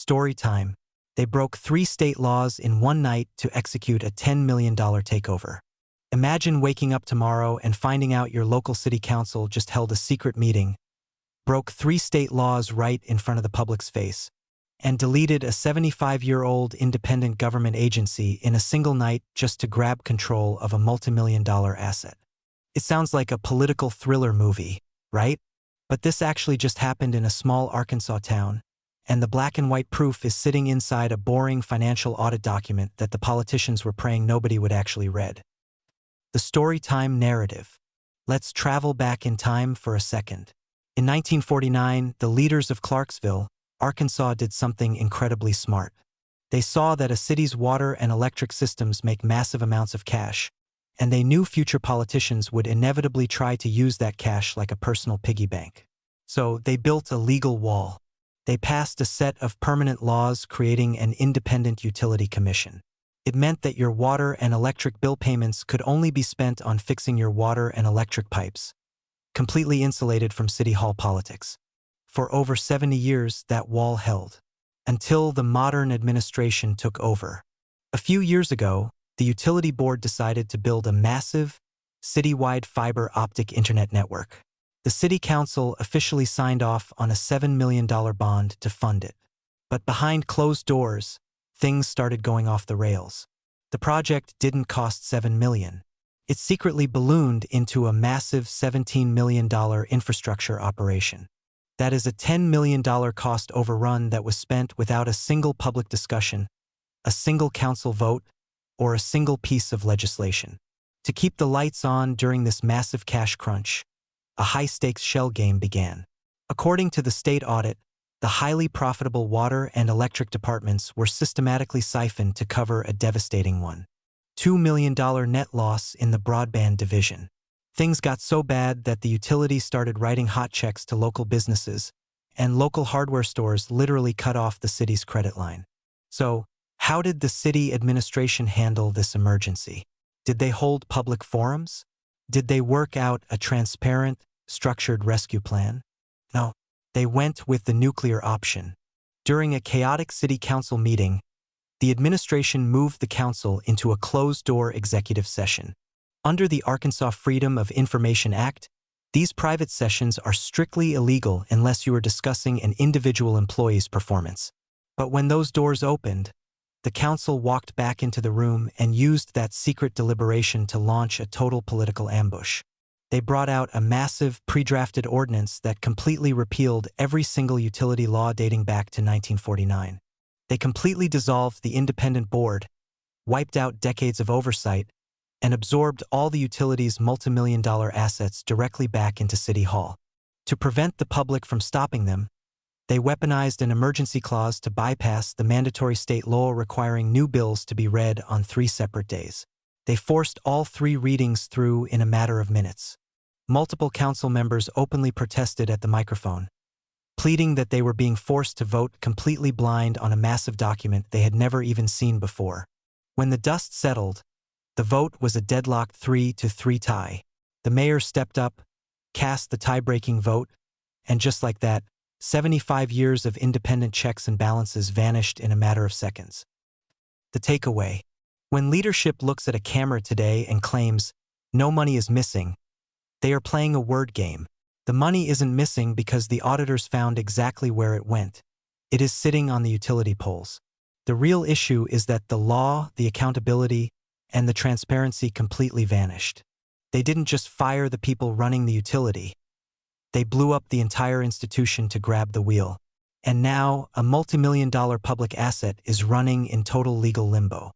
Story time. They broke 3 state laws in one night to execute a $10 million takeover. Imagine waking up tomorrow and finding out your local city council just held a secret meeting, broke 3 state laws right in front of the public's face, and deleted a 75-year-old independent government agency in a single night just to grab control of a multimillion-dollar asset. It sounds like a political thriller movie, right? But this actually just happened in a small Arkansas town, and the black and white proof is sitting inside a boring financial audit document that the politicians were praying nobody would actually read. The story time narrative. Let's travel back in time for a second. In 1949, the leaders of Clarksville, Arkansas, did something incredibly smart. They saw that a city's water and electric systems make massive amounts of cash, and they knew future politicians would inevitably try to use that cash like a personal piggy bank. So they built a legal wall. They passed a set of permanent laws creating an independent utility commission. It meant that your water and electric bill payments could only be spent on fixing your water and electric pipes, completely insulated from city hall politics. For over 70 years, that wall held, until the modern administration took over. A few years ago, the utility board decided to build a massive, citywide fiber optic internet network. The city council officially signed off on a $7 million bond to fund it. But behind closed doors, things started going off the rails. The project didn't cost $7 million. It secretly ballooned into a massive $17 million infrastructure operation. That is a $10 million cost overrun that was spent without a single public discussion, a single council vote, or a single piece of legislation. To keep the lights on during this massive cash crunch, a high-stakes shell game began. According to the state audit, the highly profitable water and electric departments were systematically siphoned to cover a devastating $2 million net loss in the broadband division. Things got so bad that the utility started writing hot checks to local businesses, and local hardware stores literally cut off the city's credit line. So, how did the city administration handle this emergency? Did they hold public forums? Did they work out a transparent, structured rescue plan? No. They went with the nuclear option. During a chaotic city council meeting, the administration moved the council into a closed-door executive session. Under the Arkansas Freedom of Information Act, these private sessions are strictly illegal unless you are discussing an individual employee's performance. But when those doors opened, the council walked back into the room and used that secret deliberation to launch a total political ambush. They brought out a massive, pre-drafted ordinance that completely repealed every single utility law dating back to 1949. They completely dissolved the independent board, wiped out decades of oversight, and absorbed all the utility's multimillion-dollar assets directly back into City Hall. To prevent the public from stopping them, they weaponized an emergency clause to bypass the mandatory state law requiring new bills to be read on 3 separate days. They forced all 3 readings through in a matter of minutes. Multiple council members openly protested at the microphone, pleading that they were being forced to vote completely blind on a massive document they had never even seen before. When the dust settled, the vote was a deadlocked 3-3 tie. The mayor stepped up, cast the tie-breaking vote, and just like that, 75 years of independent checks and balances vanished in a matter of seconds. The takeaway. When leadership looks at a camera today and claims, "No money is missing," they are playing a word game. The money isn't missing because the auditors found exactly where it went. It is sitting on the utility poles. The real issue is that the law, the accountability, and the transparency completely vanished. They didn't just fire the people running the utility. They blew up the entire institution to grab the wheel. And now, a multimillion-dollar public asset is running in total legal limbo.